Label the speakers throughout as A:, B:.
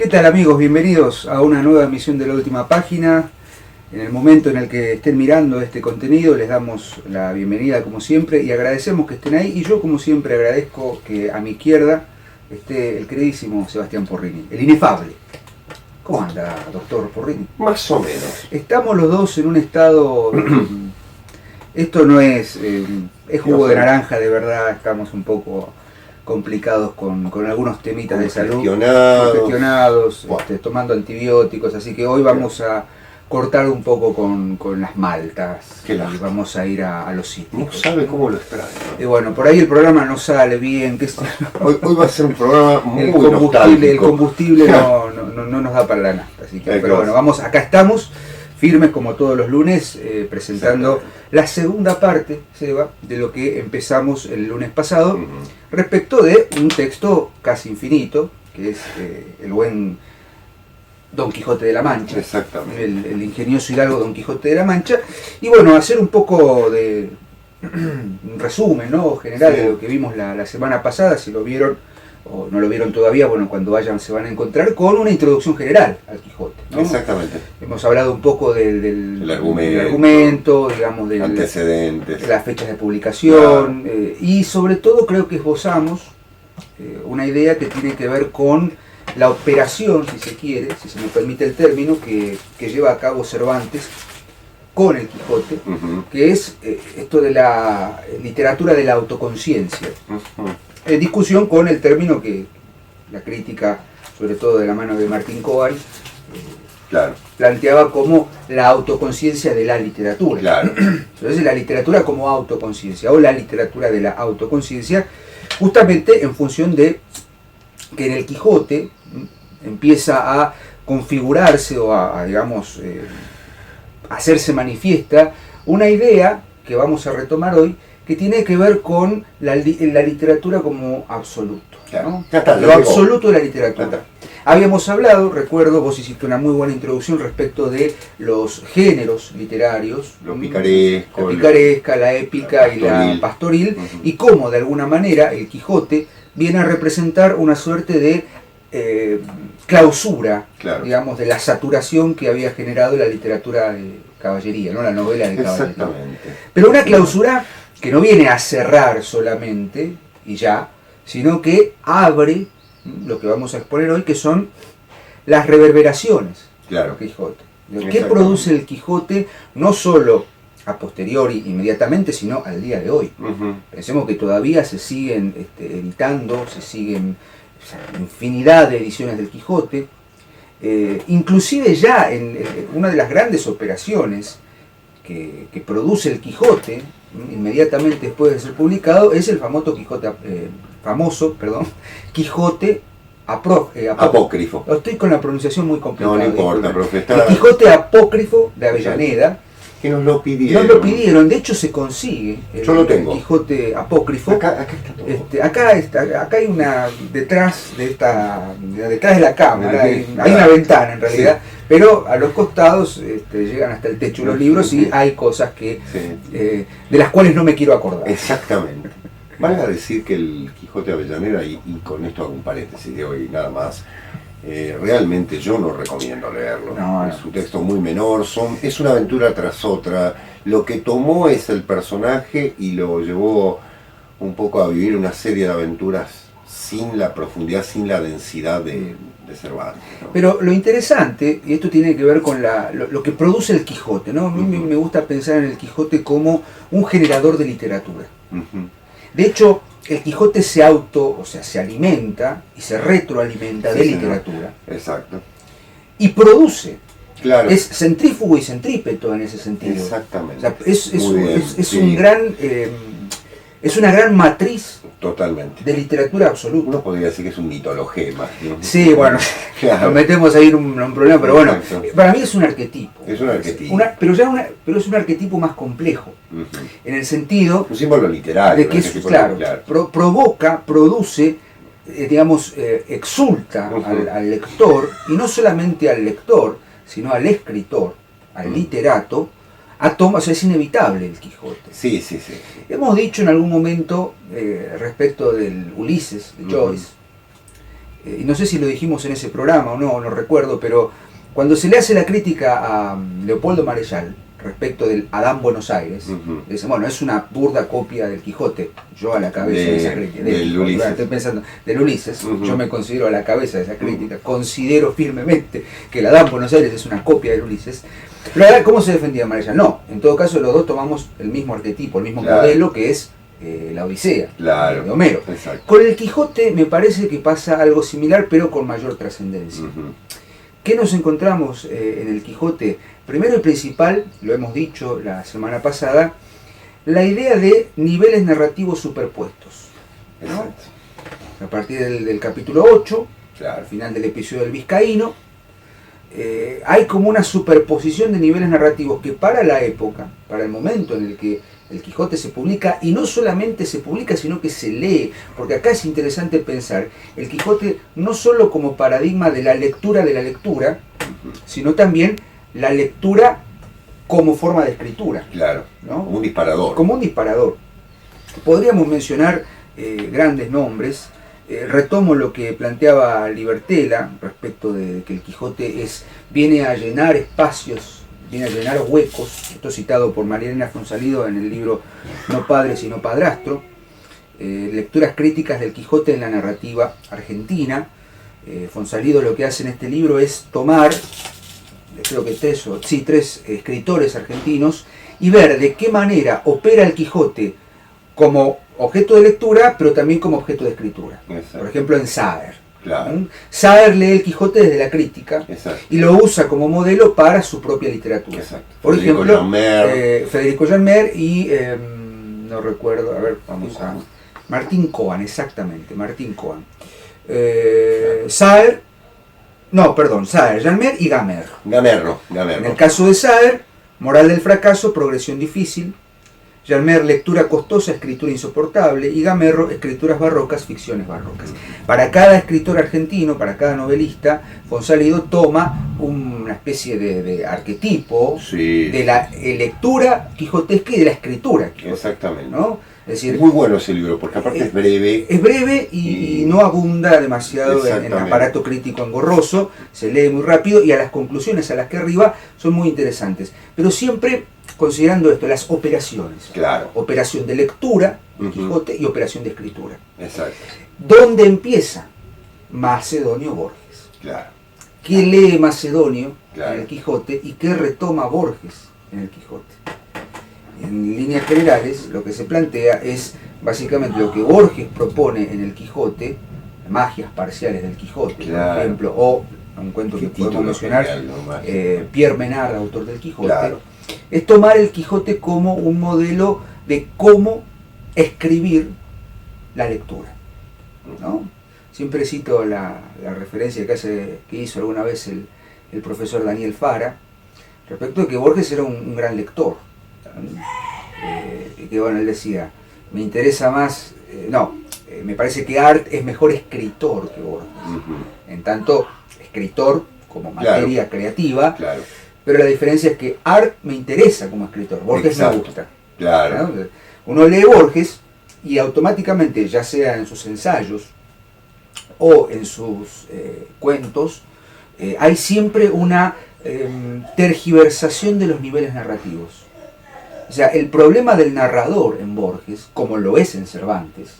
A: ¿Qué tal, amigos? Bienvenidos a una nueva emisión de La Última Página. En el momento en el que estén mirando este contenido les damos la bienvenida como siempre y agradecemos que estén ahí, y yo como siempre agradezco que a mi izquierda esté el queridísimo Sebastián Porrini, el inefable. ¿Cómo anda, doctor Porrini?
B: Más o menos.
A: Estamos los dos en un estado... Esto no es... es jugo de naranja, de verdad. Estamos un poco complicados con algunos temitas de salud. Congestionados, tomando antibióticos. Así que hoy vamos a cortar un poco con las maltas. Y vamos a ir a los sitios.
B: No sabe cómo lo extraño.
A: Y bueno, por ahí el programa no sale bien.
B: Hoy va a ser un programa muy
A: el combustible no nos da para la nafta. Así que, pero bueno, acá estamos firmes como todos los lunes, presentando la segunda parte, Seba, de lo que empezamos el lunes pasado, respecto de un texto casi infinito, que es el buen Don Quijote de la Mancha.
B: Exactamente.
A: El ingenioso hidalgo Don Quijote de la Mancha. Y bueno, hacer un poco de un resumen, ¿no?, general de lo que vimos la semana pasada. Si lo vieron o no lo vieron todavía, bueno, cuando vayan se van a encontrar con una introducción general al Quijote, ¿no?
B: Exactamente.
A: Hemos hablado un poco del argumento, digamos, de
B: antecedentes,
A: las fechas de publicación, y sobre todo creo que esbozamos una idea que tiene que ver con la operación, si se quiere, si se me permite el término, que lleva a cabo Cervantes con el Quijote, que es esto de la literatura de la autoconciencia. En discusión con el término que la crítica, sobre todo de la mano de Martín Coan, planteaba como la autoconciencia de la literatura. Entonces, la literatura como autoconciencia, o la literatura de la autoconciencia, justamente en función de que en el Quijote empieza a configurarse o digamos, hacerse manifiesta una idea que vamos a retomar hoy, que tiene que ver con la literatura como absoluto, ¿no? Lo absoluto de la literatura. Habíamos hablado, recuerdo, vos hiciste una muy buena introducción respecto de los géneros literarios,
B: lo picaresco,
A: la picaresca, la épica y la pastoril, y cómo de alguna manera el Quijote viene a representar una suerte de clausura, digamos, de la saturación que había generado la literatura de caballería, ¿no?, la novela de caballería.
B: Exactamente.
A: Pero una clausura que no viene a cerrar solamente y ya, sino que abre lo que vamos a exponer hoy, que son las reverberaciones del Quijote. ¿Qué produce el Quijote no solo a posteriori, inmediatamente, sino al día de hoy? Pensemos que todavía se siguen editando, se siguen infinidad de ediciones del Quijote, inclusive ya en una de las grandes operaciones que produce el Quijote, inmediatamente después de ser publicado, es el famoso Quijote
B: apócrifo.
A: Estoy con la pronunciación muy complicada.
B: No importa, profe.
A: El Quijote apócrifo de Avellaneda.
B: Que nos lo pidieron.
A: De hecho se consigue.
B: Yo lo tengo.
A: El Quijote apócrifo.
B: Acá está todo.
A: Acá hay una, detrás de la cámara, hay una ventana en realidad, pero a los costados llegan hasta el techo los libros, y hay cosas que de las cuales no me quiero acordar.
B: Exactamente. Van a decir que el Quijote de Avellaneda, y con esto hago un paréntesis de hoy nada más, realmente yo no recomiendo leerlo. Es un texto muy menor, es una aventura tras otra. Lo que tomó es el personaje y lo llevó un poco a vivir una serie de aventuras sin la profundidad, sin la densidad de Cervantes, ¿no? Pero
A: lo interesante, y esto tiene que ver con lo que produce el Quijote, ¿no? A mí me gusta pensar en el Quijote como un generador de literatura. De hecho, el Quijote se alimenta y se retroalimenta de literatura.
B: Exacto.
A: Y produce. Es centrífugo y centrípeto en ese sentido.
B: Exactamente.
A: Es una gran matriz.
B: Totalmente.
A: De literatura absoluta.
B: Uno podría decir que es un mitologema, ¿no?
A: Sí, bueno, nos metemos ahí en un problema, pero bueno, para mí es un arquetipo.
B: Es un arquetipo.
A: Pero es un arquetipo más complejo, en el sentido...
B: Un símbolo literario.
A: De que produce, digamos, exulta al lector, y no solamente al lector, sino al escritor, al literato, es inevitable el Quijote.
B: Sí.
A: Hemos dicho en algún momento respecto del Ulises de Joyce, y no sé si lo dijimos en ese programa o no, no recuerdo, pero cuando se le hace la crítica a Leopoldo Marechal respecto del Adán Buenos Aires, dice, bueno, es una burda copia del Quijote, yo a la cabeza de esa crítica,
B: del Ulises.
A: Estoy pensando, del Ulises, yo me considero a la cabeza de esa crítica, considero firmemente que el Adán Buenos Aires es una copia del Ulises. Pero ahora, ¿cómo se defendía Marechal? No, en todo caso los dos tomamos el mismo arquetipo, el mismo modelo, que es la Odisea, de Homero.
B: Exacto.
A: Con el Quijote me parece que pasa algo similar, pero con mayor trascendencia. ¿Qué nos encontramos en el Quijote? Primero y principal, lo hemos dicho la semana pasada, la idea de niveles narrativos superpuestos, ¿no? A partir del capítulo 8, al final del episodio del Vizcaíno, hay como una superposición de niveles narrativos que para la época, para el momento en el que el Quijote se publica, y no solamente se publica, sino que se lee, porque acá es interesante pensar el Quijote no solo como paradigma de la lectura, sino también la lectura como forma de escritura.
B: Claro,
A: ¿no?
B: Un disparador.
A: Como un disparador. Podríamos mencionar grandes nombres. Retomo lo que planteaba Libertela respecto de que el Quijote viene a llenar espacios, viene a llenar huecos. Esto citado por María Elena Fonsalido en el libro No Padre sino Padrastro. Lecturas críticas del Quijote en la narrativa argentina. Fonsalido lo que hace en este libro es tomar, creo que tres escritores argentinos, y ver de qué manera opera el Quijote como objeto de lectura, pero también como objeto de escritura.
B: Exacto.
A: Por ejemplo, en Saer.
B: Claro.
A: Saer lee el Quijote desde la crítica. Exacto. Y lo usa como modelo para su propia literatura.
B: Exacto.
A: Por ejemplo, Federico Janmer y, no recuerdo, a ver, vamos a... Martín Coan, exactamente, Martín Coan. Saer, Janmer y Gamer.
B: Gamerro.
A: En el caso de Saer, moral del fracaso, progresión difícil. Janmer, lectura costosa, escritura insoportable. Y Gamerro, escrituras barrocas, ficciones barrocas. Para cada escritor argentino, para cada novelista, Fonsalido toma una especie de arquetipo de la lectura quijotesca y de la escritura quijotesca.
B: Exactamente.
A: ¿no? Es decir,
B: muy bueno ese libro, porque aparte es breve.
A: Es breve y no abunda demasiado en aparato crítico engorroso, se lee muy rápido y a las conclusiones a las que arriba son muy interesantes. Pero siempre considerando esto, las operaciones.
B: Claro.
A: Operación de lectura, Quijote, y operación de escritura.
B: Exacto.
A: ¿Dónde empieza? Macedonio Borges.
B: Claro.
A: ¿Qué lee Macedonio en el Quijote y qué retoma Borges en el Quijote? En líneas generales, lo que se plantea es básicamente lo que Borges propone en el Quijote, magias parciales del Quijote, por ejemplo, o un cuento que podemos mencionar, Pierre Menard, autor del Quijote, es tomar el Quijote como un modelo de cómo escribir la lectura, ¿no? Siempre cito la referencia que hizo alguna vez el profesor Daniel Fara, respecto de que Borges era un gran lector. Que bueno, él decía, me interesa más, me parece que Art es mejor escritor que Borges, en tanto escritor como materia creativa, pero la diferencia es que Art me interesa como escritor, Borges me gusta. ¿No? Uno lee Borges y automáticamente, ya sea en sus ensayos o en sus cuentos, hay siempre una tergiversación de los niveles narrativos. O sea, el problema del narrador en Borges, como lo es en Cervantes,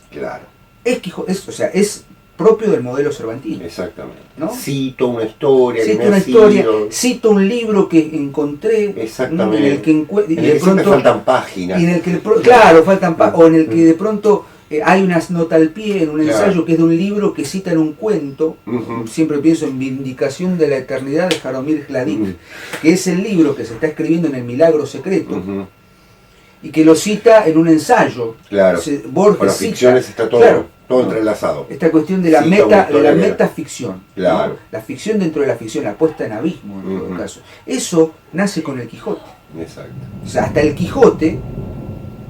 A: es propio del modelo cervantino.
B: Exactamente.
A: ¿No?
B: Cito una historia,
A: cito un libro que encontré,
B: exactamente,
A: en el que
B: y de pronto faltan páginas.
A: Y en el que faltan páginas, o en el que de pronto hay una nota al pie en un ensayo que es de un libro que cita en un cuento. Siempre pienso en Vindicación de la Eternidad de Jaromir Hladik, que es el libro que se está escribiendo en El Milagro Secreto. Y que lo cita en un ensayo.
B: Borges con las ficciones está todo entrelazado.
A: Esta cuestión de la metaficción. ¿No? La ficción dentro de la ficción, la puesta en abismo en todo caso. Eso nace con el Quijote.
B: Exacto.
A: O sea, hasta el Quijote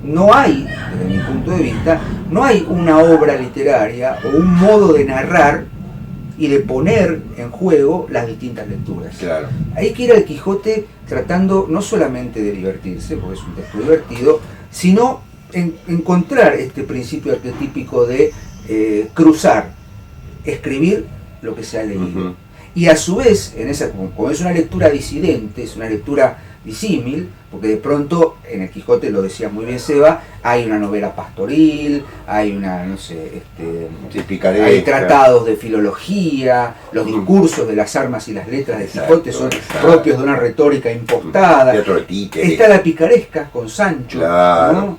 A: no hay, desde mi punto de vista, no hay una obra literaria o un modo de narrar y de poner en juego las distintas lecturas. Hay que ir al Quijote tratando no solamente de divertirse, porque es un texto divertido, sino encontrar este principio arquetípico de cruzar, escribir lo que se ha leído. Y a su vez, como es una lectura disidente, es una lectura disímil, porque de pronto en el Quijote, lo decía muy bien Seba, hay una novela pastoril, hay una, no sé, hay tratados de filología, los discursos de las armas y las letras de Quijote son propios de una retórica impostada. Está la picaresca con Sancho, claro, ¿no?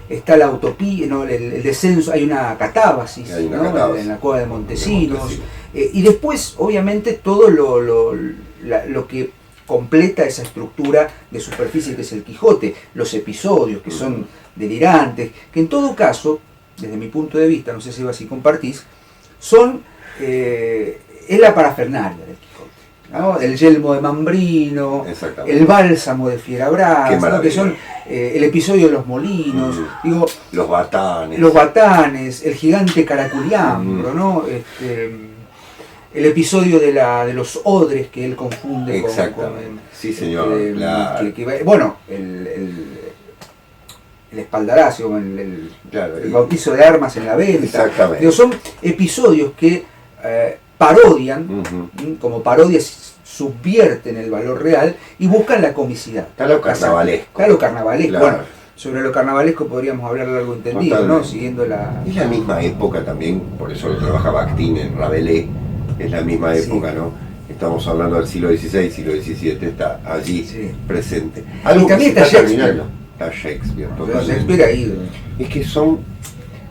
A: Está la utopía, ¿no? el descenso, hay una catábasis, ¿no? En la cueva de Montesinos. Y después, obviamente, todo lo que completa esa estructura de superficie que es el Quijote, los episodios que son delirantes, que en todo caso, desde mi punto de vista, no sé si así compartís, son es la parafernalia del Quijote, ¿no? El yelmo de Mambrino, el bálsamo de Fierabras, ¿no? Que son el episodio de los molinos, digo,
B: los
A: batanes, el gigante Caraculiambro, ¿no? El episodio de los odres que él confunde con
B: sí, señor, claro.
A: Bueno, el espaldarazo, el bautizo de armas en la venta.
B: Exactamente.
A: Digo, son episodios que parodian, como parodias subvierten el valor real y buscan la comicidad.
B: Está lo carnavalesco.
A: Claro. Bueno, sobre lo carnavalesco podríamos hablar largo entendido, ¿no? Siguiendo la...
B: Es la misma época también, por eso lo trabaja Bakhtin en Rabelais. Es la misma época, ¿no? Estamos hablando del siglo XVI, siglo XVII, está allí presente.
A: Algo y también está Shakespeare.
B: Está Shakespeare,
A: totalmente. Shakespeare ahí.
B: Es que son,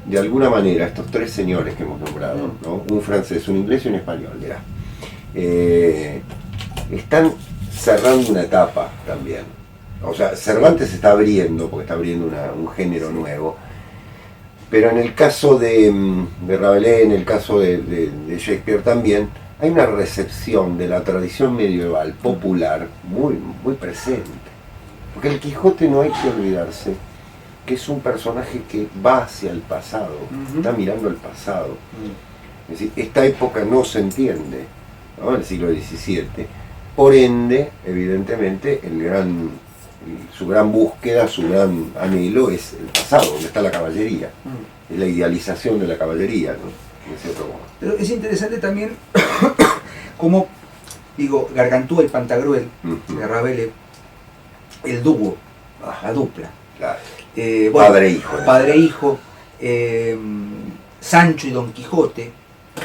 B: de alguna manera, estos tres señores que hemos nombrado, ¿no? Un francés, un inglés y un español, mirá. Están cerrando una etapa también. O sea, Cervantes está abriendo, porque está abriendo un género nuevo. Pero en el caso de Rabelais, en el caso de Shakespeare también, hay una recepción de la tradición medieval popular muy, muy presente. Porque el Quijote, no hay que olvidarse que es un personaje que va hacia el pasado, está mirando el pasado. Es decir, esta época no se entiende, ¿no? El siglo XVII. Por ende, evidentemente, su gran búsqueda, su gran anhelo es el pasado, donde está la caballería, es la idealización de la caballería, ¿no? En cierto modo.
A: Pero es interesante también como, digo, Gargantúa y Pantagruel, de Rabelais, el dúo, la dupla.
B: Claro.
A: Bueno, padre e hijo, Sancho y Don Quijote.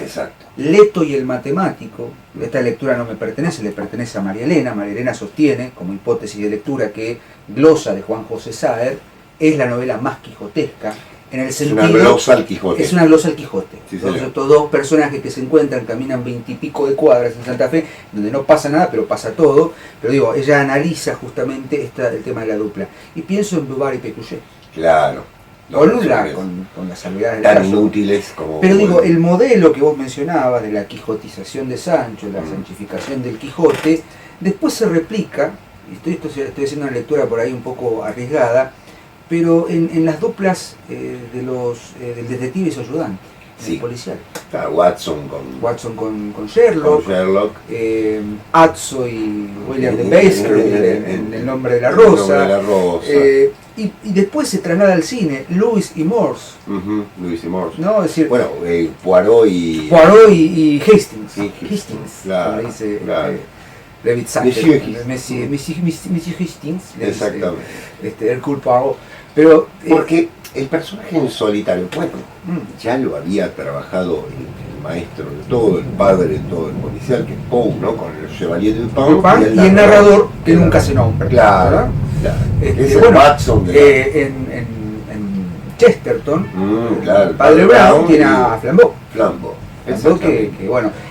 B: Exacto.
A: Leto y el matemático. Esta lectura no me pertenece, le pertenece a María Elena. María Elena sostiene, como hipótesis de lectura, que Glosa de Juan José Saer es la novela más quijotesca. En el sentido,
B: es una glosa al Quijote.
A: Es una glosa al Quijote.
B: Sí,
A: estos dos personajes que se encuentran, caminan 20 y pico de cuadras en Santa Fe, donde no pasa nada, pero pasa todo. Pero digo, ella analiza justamente el tema de la dupla. Y pienso en Bouvard y Pécuchet.
B: Claro.
A: Con las salvedades
B: tan inútiles como...
A: Pero digo, el modelo que vos mencionabas de la quijotización de Sancho, la sanchificación del Quijote, después se replica, estoy haciendo una lectura por ahí un poco arriesgada, pero en las duplas del detective y su ayudante, el policial.
B: Claro, Watson
A: con Sherlock, Atzo y William de Baser en El nombre de la rosa. Y después se traslada al cine, Lewis y Morse.
B: Lewis y Morse.
A: ¿No? Es decir,
B: bueno, Poirot y
A: Hastings.
B: Sí,
A: Hastings,
B: claro,
A: como dice
B: claro.
A: David Sacker. Monsieur Hastings.
B: Exactamente.
A: Hercule Poirot. Pero,
B: porque el personaje en solitario, bueno, ya lo había trabajado el maestro de todo, el padre de todo el policial, que es Poe, ¿no? Con el Chevalier du Pan
A: y el narrador que nunca se nombra.
B: Claro.
A: Es el Watson en Chesterton, el padre Brown tiene a Flambeau.
B: Flambeau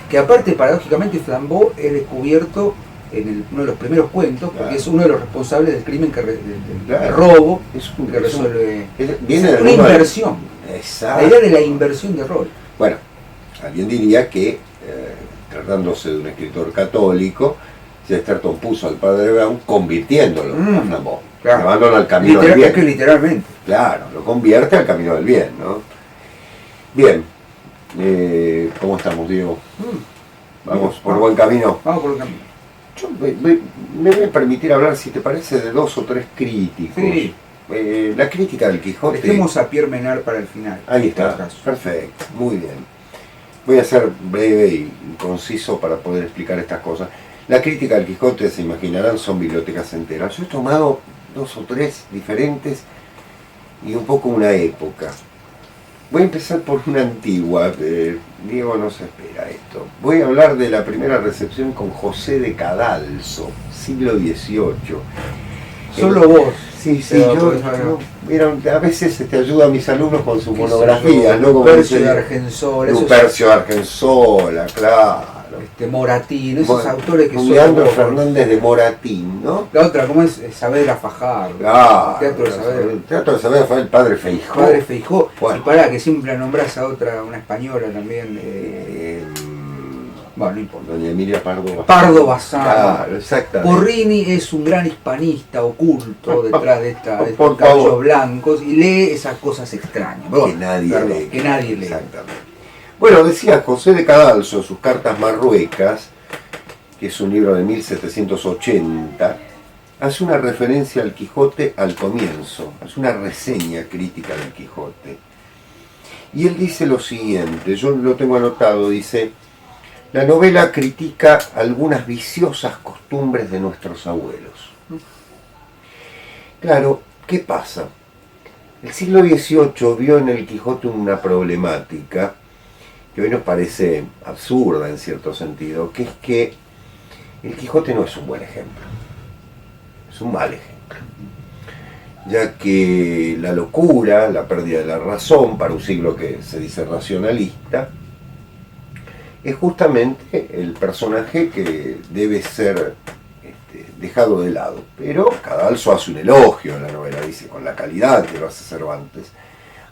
A: que aparte, paradójicamente, Flambeau es descubierto en uno de los primeros cuentos, porque es uno de los responsables del crimen del robo que resuelve.
B: Viene
A: una inversión.
B: Exacto.
A: La idea de la inversión de rol.
B: Bueno, alguien diría que, tratándose de un escritor católico, Chesterton puso al padre Brown convirtiéndolo a Flambeau, llevándolo al camino del bien.
A: Es que literalmente.
B: Claro, lo convierte al camino del bien, ¿no? Bien, ¿cómo estamos, Diego? ¿Vamos por buen camino?
A: Vamos por buen camino.
B: Yo me voy a permitir hablar, si te parece, de 2 o 3 críticos.
A: Sí.
B: La crítica del Quijote.
A: Dejemos a Pierre Menard para el final.
B: Ahí está, perfecto, muy bien. Voy a ser breve y conciso para poder explicar estas cosas. La crítica del Quijote, se imaginarán, son bibliotecas enteras. Yo he tomado 2 o 3 diferentes y un poco una época. Voy a empezar por una antigua, Diego no se espera esto. Voy a hablar de la primera recepción con José de Cadalso, siglo XVIII.
A: Solo vos.
B: Sí, yo mira, a veces te ayudo a mis alumnos con sus monografías, ¿no?
A: Lupercio de Argensola.
B: Lupercio de Argensola, claro.
A: Moratín, esos autores que son...
B: Leandro Fernández de Moratín, ¿no?
A: La otra, ¿cómo es? Saavedra Fajardo.
B: Teatro de Saavedra. El Teatro de Saavedra fue el Padre Feijó.
A: Padre Feijó.
B: Bueno.
A: Y pará, que siempre nombrás a otra, una española también. Bueno, no importa.
B: Doña Emilia Pardo Bazán.
A: Pardo Bazán.
B: Claro, exactamente.
A: Porrini es un gran hispanista oculto detrás de estos
B: Por
A: cabellos
B: favor.
A: blancos y lee esas cosas extrañas. Bueno, que nadie lee.
B: Exactamente. Bueno, decía José de Cadalso en sus Cartas Marruecas, que es un libro de 1780, hace una referencia al Quijote al comienzo, hace una reseña crítica del Quijote. Y él dice lo siguiente, yo lo tengo anotado, dice: la novela critica algunas viciosas costumbres de nuestros abuelos. Claro, ¿qué pasa? El siglo XVIII vio en el Quijote una problemática que hoy nos parece absurda en cierto sentido, que es que el Quijote no es un buen ejemplo, es un mal ejemplo, ya que la locura, la pérdida de la razón, para un siglo que se dice racionalista, es justamente el personaje que debe ser dejado de lado. Pero Cadalso hace un elogio en la novela, dice, con la calidad que lo hace Cervantes,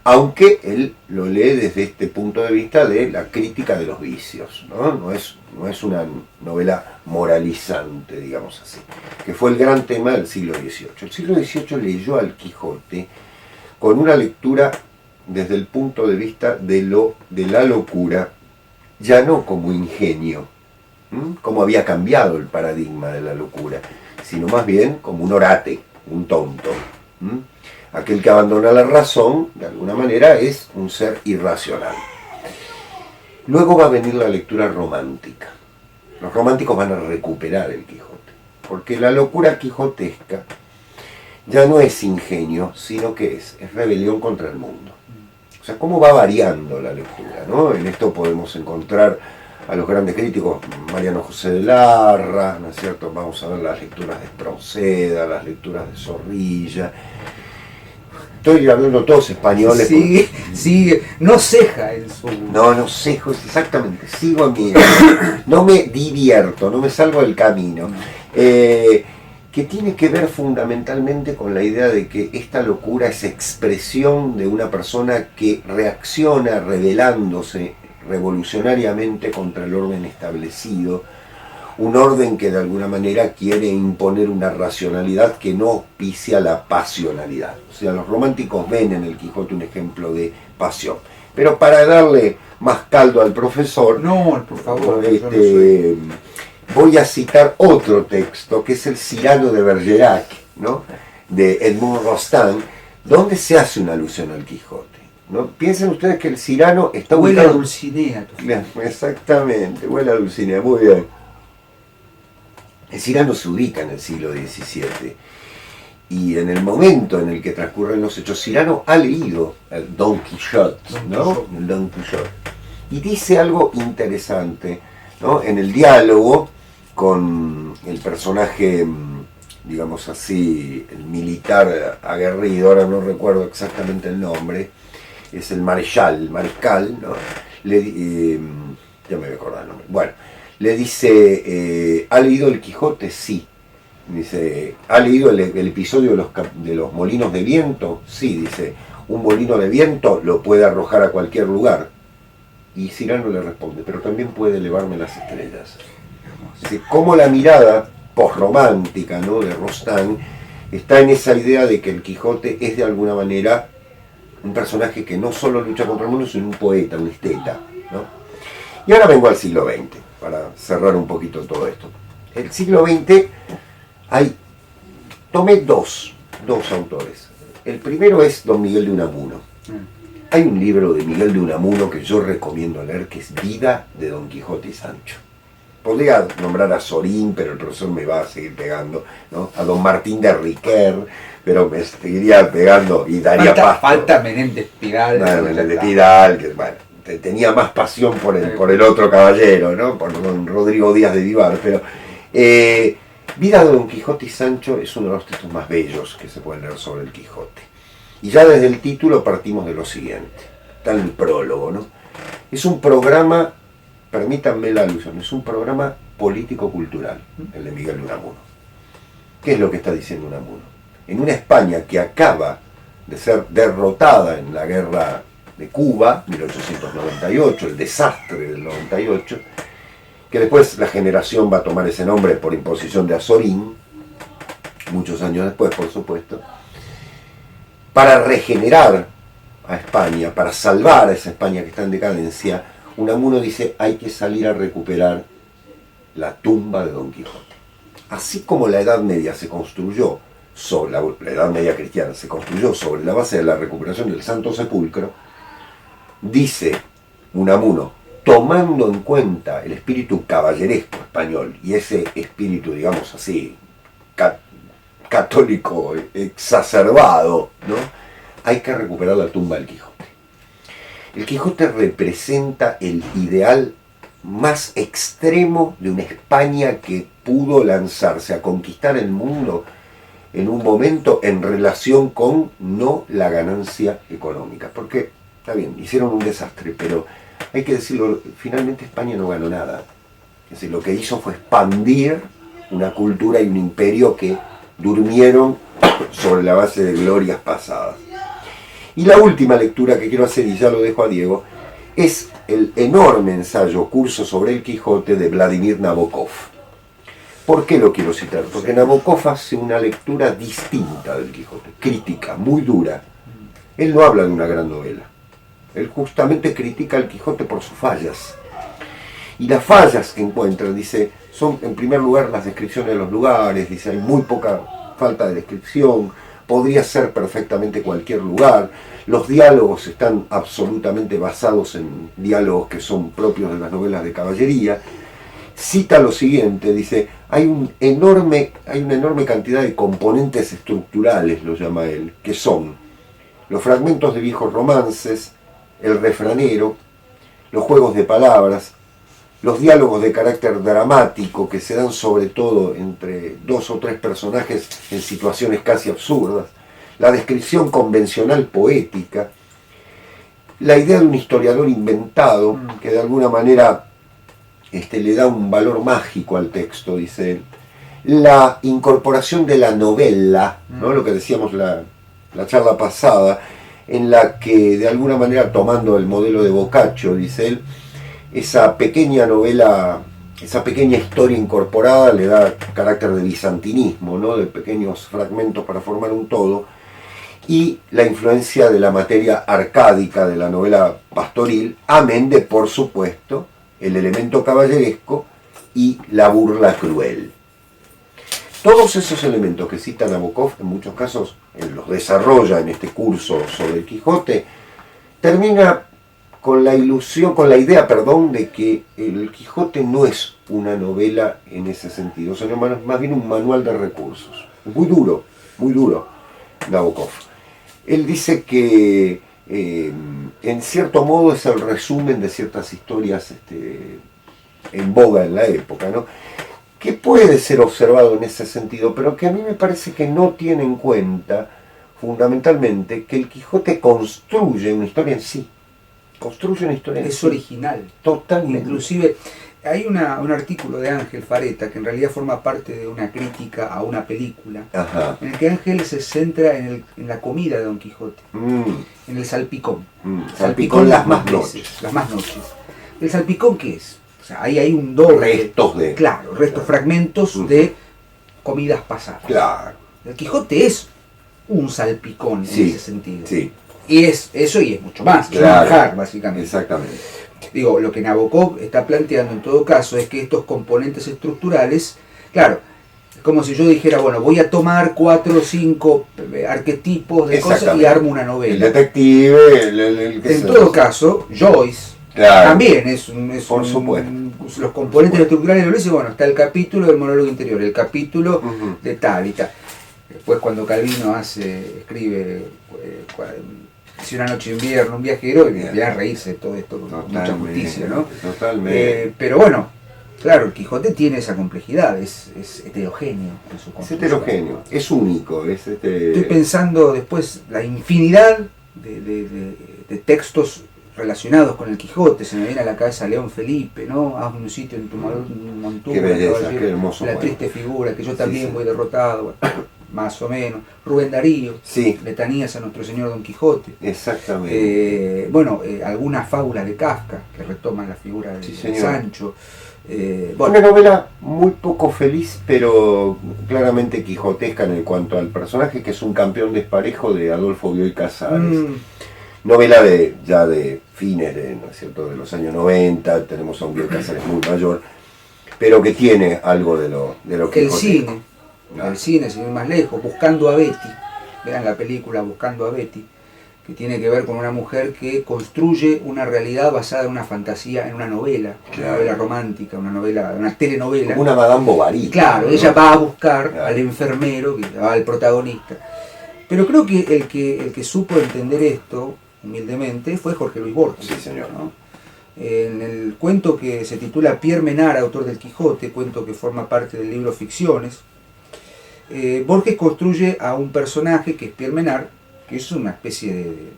B: aunque él lo lee desde este punto de vista de la crítica de los vicios, ¿no? No es una novela moralizante, digamos así, que fue el gran tema del siglo XVIII. El siglo XVIII leyó al Quijote con una lectura desde el punto de vista de la locura, ya no como ingenio, como había cambiado el paradigma de la locura, sino más bien como un orate, un tonto. Aquel que abandona la razón, de alguna manera, es un ser irracional. Luego va a venir la lectura romántica. Los románticos van a recuperar el Quijote, porque la locura quijotesca ya no es ingenio, sino que es rebelión contra el mundo. O sea, cómo va variando la lectura, ¿no? En esto podemos encontrar a los grandes críticos, Mariano José de Larra, ¿no es cierto? Vamos a ver las lecturas de Espronceda, las lecturas de Zorrilla. Estoy hablando todos españoles.
A: Sigue, no ceja en su...
B: No cejo, exactamente, sigo en mi... No me divierto, no me salgo del camino. Que tiene que ver fundamentalmente con la idea de que esta locura es expresión de una persona que reacciona rebelándose revolucionariamente contra el orden establecido, un orden que de alguna manera quiere imponer una racionalidad que no auspicia la pasionalidad. O sea, los románticos ven en el Quijote un ejemplo de pasión. Pero para darle más caldo al profesor,
A: no, por favor,
B: voy a citar otro texto, que es el Cyrano de Bergerac, ¿no? De Edmond Rostand, donde se hace una alusión al Quijote, ¿no? Piensen ustedes que el Cyrano está
A: huele a Dulcinea.
B: Exactamente, huele a Dulcinea, muy bien. El Cyrano se ubica en el siglo XVII y en el momento en el que transcurren los hechos, Cyrano ha leído el Don Quijote, ¿no? El Don Quijote, y dice algo interesante, ¿no? En el diálogo con el personaje, digamos así, el militar aguerrido, ahora no recuerdo exactamente el nombre, es el mariscal, ¿no? Ya me voy a acordar el nombre. Bueno, le dice, ¿ha leído el Quijote? Sí. Dice, ¿ha leído el episodio de los molinos de viento? Sí, dice, un molino de viento lo puede arrojar a cualquier lugar. Y Cyrano le responde, pero también puede elevarme las estrellas. Dice, como la mirada posromántica, ¿no?, de Rostand está en esa idea de que el Quijote es de alguna manera un personaje que no solo lucha contra el mundo, sino un poeta, un esteta, ¿no? Y ahora vengo al siglo XX, para cerrar un poquito todo esto. El siglo XX tomé dos autores. El primero es Don Miguel de Unamuno. Hay un libro de Miguel de Unamuno que yo recomiendo leer, que es Vida de Don Quijote y Sancho. Podría nombrar a Sorín, pero el profesor me va a seguir pegando, ¿no? A don Martín de Riquer, pero me seguiría pegando y daría pasto.
A: Falta Menéndez Pidal.
B: Menéndez Pidal, que bueno, tenía más pasión por el otro caballero, ¿no? Por don Rodrigo Díaz de Vivar, pero Vida de Don Quijote y Sancho es uno de los textos más bellos que se pueden leer sobre el Quijote. Y ya desde el título partimos de lo siguiente, está en el prólogo, ¿no? Es un programa, permítanme la alusión, es un programa político-cultural, el de Miguel de Unamuno. ¿Qué es lo que está diciendo Unamuno? En una España que acaba de ser derrotada en la guerra de Cuba, 1898, el desastre del 98, que después la generación va a tomar ese nombre por imposición de Azorín, muchos años después, por supuesto, para regenerar a España, para salvar a esa España que está en decadencia. Unamuno dice, hay que salir a recuperar la tumba de Don Quijote. Así como la Edad Media se construyó, la Edad Media cristiana se construyó sobre la base de la recuperación del Santo Sepulcro, dice Unamuno, tomando en cuenta el espíritu caballeresco español y ese espíritu, digamos así, católico exacerbado, ¿no? Hay que recuperar la tumba del Quijote. El Quijote representa el ideal más extremo de una España que pudo lanzarse a conquistar el mundo en un momento en relación con no la ganancia económica. Porque, está bien, hicieron un desastre, pero hay que decirlo, finalmente España no ganó nada. Es decir, lo que hizo fue expandir una cultura y un imperio que durmieron sobre la base de glorias pasadas. Y la última lectura que quiero hacer, y ya lo dejo a Diego, es el enorme ensayo Curso sobre el Quijote de Vladimir Nabokov. ¿Por qué lo quiero citar? Porque Nabokov hace una lectura distinta del Quijote, crítica, muy dura. Él no habla de una gran novela. Él justamente critica al Quijote por sus fallas. Y las fallas que encuentra, dice, son en primer lugar las descripciones de los lugares, dice, hay muy poca falta de descripción, podría ser perfectamente cualquier lugar, los diálogos están absolutamente basados en diálogos que son propios de las novelas de caballería. Cita lo siguiente, dice, hay una enorme cantidad de componentes estructurales, lo llama él, que son los fragmentos de viejos romances, el refranero, los juegos de palabras, los diálogos de carácter dramático que se dan sobre todo entre dos o tres personajes en situaciones casi absurdas, la descripción convencional poética, la idea de un historiador inventado que de alguna manera le da un valor mágico al texto, dice él, la incorporación de la novela, ¿no? Lo que decíamos la charla pasada, en la que de alguna manera, tomando el modelo de Boccaccio, dice él, esa pequeña novela, esa pequeña historia incorporada le da carácter de bizantinismo, ¿no? De pequeños fragmentos para formar un todo, y la influencia de la materia arcádica de la novela pastoril, amén de, por supuesto, el elemento caballeresco y la burla cruel. Todos esos elementos que cita Nabokov, en muchos casos los desarrolla en este curso sobre el Quijote, termina con la idea de que el Quijote no es una novela en ese sentido, sino más bien un manual de recursos. Muy duro, Nabokov. Él dice que en cierto modo es el resumen de ciertas historias en boga en la época, ¿no? Que puede ser observado en ese sentido, pero que a mí me parece que no tiene en cuenta fundamentalmente que el Quijote construye una historia en sí.
A: Es original.
B: Totalmente.
A: Inclusive hay un artículo de Ángel Fareta que en realidad forma parte de una crítica a una película.
B: Ajá.
A: En el que Ángel se centra en la comida de Don Quijote, en el salpicón.
B: Salpicón las más noches.
A: Las más noches. ¿El salpicón qué es? O sea, ahí hay un doble. Restos, fragmentos de comidas pasadas.
B: Claro.
A: El Quijote es un salpicón en ese sentido.
B: Sí.
A: Y es eso y es mucho más.
B: Claro.
A: Es un manjar, básicamente.
B: Exactamente.
A: Digo, lo que Nabokov está planteando en todo caso es que estos componentes estructurales, claro, Es como si yo dijera, bueno, voy a tomar 4 o 5 arquetipos de cosas y armo una novela.
B: El detective, el
A: en todo caso, Joyce también es
B: por supuesto.
A: Los componentes estructurales de Ulises, bueno, está el capítulo del monólogo interior, el capítulo de tal y tal. Después cuando Calvino escribe Si una noche de invierno, un viajero, y viene a reírse de todo esto con mucha justicia, ¿no?
B: Totalmente.
A: Pero bueno, claro, el Quijote tiene esa complejidad, es heterogéneo en su construcción.
B: Es heterogéneo, es único.
A: Estoy pensando después la infinidad de textos relacionados con el Quijote. Se me viene a la cabeza León Felipe, ¿no? Hazme un sitio en tu montura,
B: qué belleza, qué hermoso.
A: La triste figura, que yo también voy derrotado, bueno, más o menos. Rubén Darío, Letanías a Nuestro Señor Don Quijote.
B: Exactamente.
A: Algunas fábulas de Kafka que retoman la figura de Sancho.
B: Una novela muy poco feliz, pero claramente quijotesca en cuanto al personaje, que es un campeón desparejo de Adolfo Bioy Casares. Novela ya de fines ¿no es cierto?, de los años 90, tenemos a un Bioy Casares muy mayor, pero que tiene algo de lo que
A: el cine, sin ir más lejos, Buscando a Betty, vean la película Buscando a Betty, que tiene que ver con una mujer que construye una realidad basada en una fantasía, en una novela, una novela romántica, una telenovela.
B: Como una Madame Bovary.
A: Claro, ¿no? Ella va a buscar al enfermero, al protagonista. Pero creo que el que supo entender esto, humildemente, fue Jorge Luis Borges.
B: Sí, señor.
A: ¿no? En el cuento que se titula Pierre Menard, autor del Quijote, cuento que forma parte del libro Ficciones, Borges construye a un personaje que es Pierre Menard, que es una especie de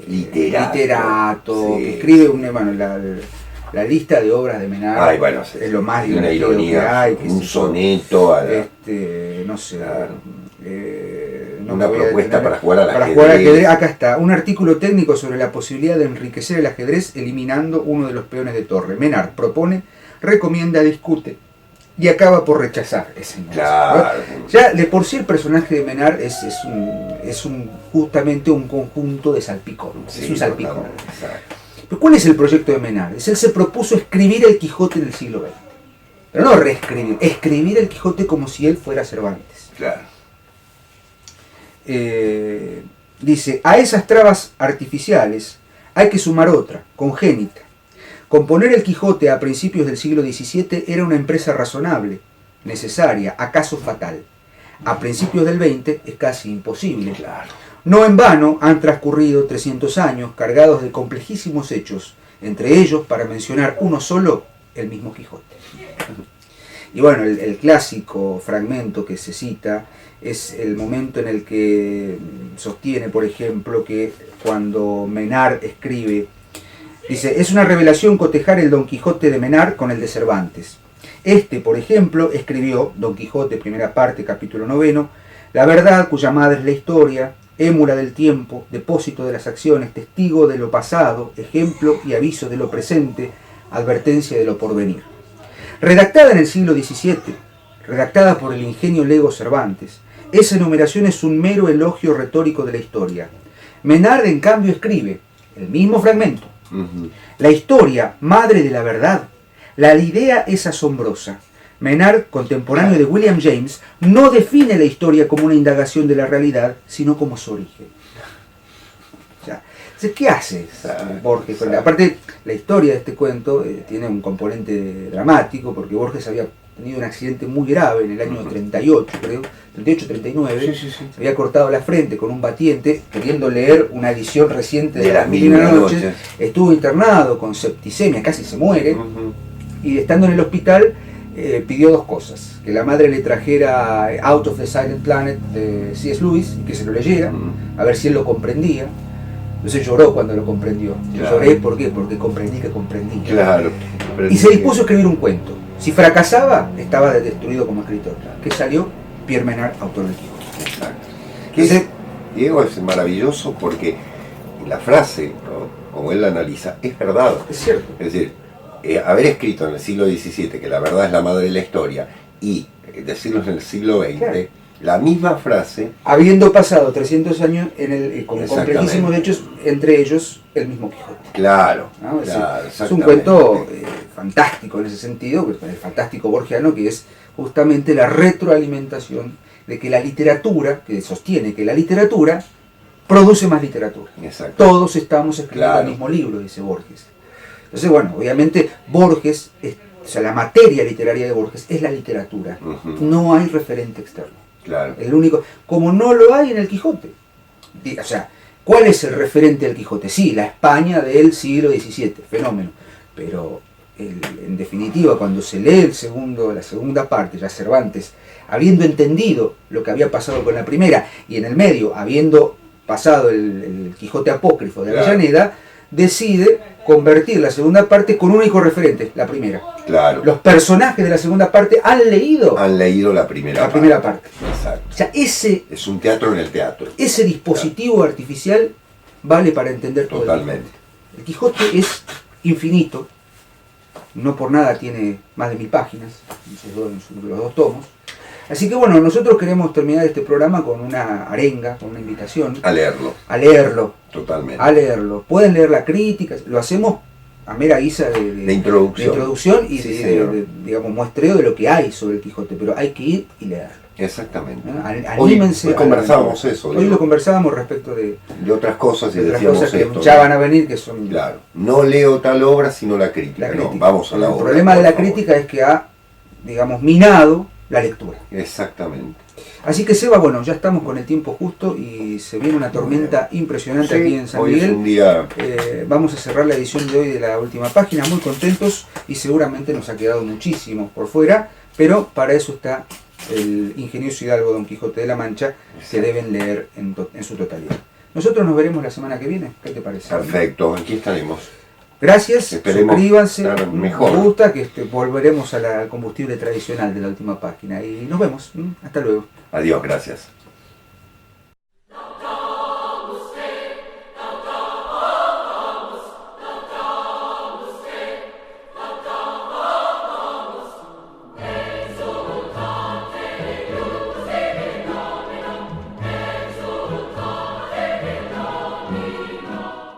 A: literato que escribe la lista de obras de Menard.
B: Es lo más divertido que hay, un soneto,
A: no sé,
B: una propuesta para jugar al ajedrez.
A: Acá está, un artículo técnico sobre la posibilidad de enriquecer el ajedrez eliminando uno de los peones de torre. Menard propone, recomienda, discute y acaba por rechazar ese nombre.
B: Claro.
A: Ya de por sí el personaje de Menard es justamente un conjunto de salpicón. Es un salpicón. Pero ¿cuál es el proyecto de Menard? Él se propuso escribir el Quijote en el siglo XX. Pero no reescribir, escribir el Quijote como si él fuera Cervantes.
B: Claro.
A: Dice, a esas trabas artificiales hay que sumar otra, congénita. Componer el Quijote a principios del siglo XVII era una empresa razonable, necesaria, acaso fatal. A principios del XX es casi imposible.
B: Claro.
A: No en vano han transcurrido 300 años cargados de complejísimos hechos, entre ellos, para mencionar uno solo, el mismo Quijote. Y bueno, el clásico fragmento que se cita es el momento en el que sostiene, por ejemplo, que cuando Menard escribe, dice, es una revelación cotejar el Don Quijote de Menard con el de Cervantes. Por ejemplo, escribió Don Quijote, primera parte, capítulo 9, la verdad cuya madre es la historia, émula del tiempo, depósito de las acciones, testigo de lo pasado, ejemplo y aviso de lo presente, advertencia de lo porvenir. Redactada en el siglo XVII, redactada por el ingenio lego Cervantes, esa enumeración es un mero elogio retórico de la historia. Menard, en cambio, escribe el mismo fragmento. La historia, madre de la verdad. La idea es asombrosa. Menard, contemporáneo de William James, no define la historia como una indagación de la realidad, sino como su origen. O sea, ¿qué hace Borges? Aparte, la historia de este cuento tiene un componente dramático, porque Borges había tenido un accidente muy grave en el año 38, creo, 38-39, se había cortado la frente con un batiente, queriendo leer una edición reciente de Las Mil y una Noches, estuvo internado con septicemia, casi se muere, y estando en el hospital pidió dos cosas, que la madre le trajera Out of the Silent Planet de C.S. Lewis, y que se lo leyera, a ver si él lo comprendía. Entonces lloró cuando lo comprendió. Claro. Lloré, ¿por qué? Porque comprendí que comprendí.
B: Claro.
A: Y se dispuso a escribir un cuento. Si fracasaba, estaba destruido como escritor. ¿Qué salió? Pierre Menard, autor del Quijote.
B: Exacto. Diego, es maravilloso porque la frase, ¿no?, como él la analiza, es verdad.
A: Es cierto.
B: Es decir, haber escrito en el siglo XVII que la verdad es la madre de la historia y decirlo en el siglo XX, claro, la misma frase,
A: habiendo pasado 300 años con complejísimos hechos, entre ellos el mismo Quijote.
B: Claro,
A: ¿no? Es un cuento fantástico en ese sentido, el fantástico borgiano, que es justamente la retroalimentación de que la literatura, que sostiene que la literatura produce más literatura.
B: Exacto.
A: Todos estamos escribiendo el mismo libro, dice Borges. Entonces, bueno, obviamente Borges, o sea, la materia literaria de Borges es la literatura. No hay referente externo.
B: Claro.
A: El único, como no lo hay en el Quijote. O sea, ¿cuál es el referente del Quijote? Sí, la España del siglo XVII, fenómeno. Pero en definitiva, cuando se lee la segunda parte, ya Cervantes, habiendo entendido lo que había pasado con la primera, y en el medio, habiendo pasado el Quijote apócrifo de Avellaneda, decide convertir la segunda parte con un único referente, la primera.
B: Claro.
A: Los personajes de la segunda parte han leído
B: la primera
A: parte.
B: Exacto.
A: O sea,
B: es un teatro en el teatro.
A: Ese dispositivo artificial vale para entender todo.
B: Totalmente.
A: El Quijote es infinito, no por nada tiene más de 1000 páginas, en los 2 tomos. Así que bueno, nosotros queremos terminar este programa con una arenga, con una invitación.
B: A leerlo.
A: A leerlo.
B: Totalmente.
A: A leerlo. Pueden leer la crítica, lo hacemos a mera guisa de introducción y de digamos, muestreo de lo que hay sobre el Quijote, pero hay que ir y leerlo.
B: Exactamente.
A: Anímense.
B: Hoy conversábamos eso.
A: Hoy lo conversábamos respecto de
B: otras cosas y
A: de
B: decíamos
A: cosas que
B: esto,
A: ya van a venir, que son...
B: Claro, no leo tal obra sino la crítica. No, vamos a la obra.
A: El problema de la crítica es que ha, digamos, minado la lectura.
B: Exactamente.
A: Así que Seba, bueno, ya estamos con el tiempo justo y se viene una tormenta impresionante aquí en San Miguel.
B: Es un día...
A: vamos a cerrar la edición de hoy de la última página, muy contentos, y seguramente nos ha quedado muchísimo por fuera, pero para eso está el ingenioso hidalgo Don Quijote de la Mancha, que deben leer en su totalidad. Nosotros nos veremos la semana que viene, ¿qué te parece?
B: Perfecto, aquí estaremos.
A: Gracias, suscríbanse,
B: mejor.
A: Me gusta que volveremos al combustible tradicional de la última página y nos vemos. Hasta luego.
B: Adiós, gracias.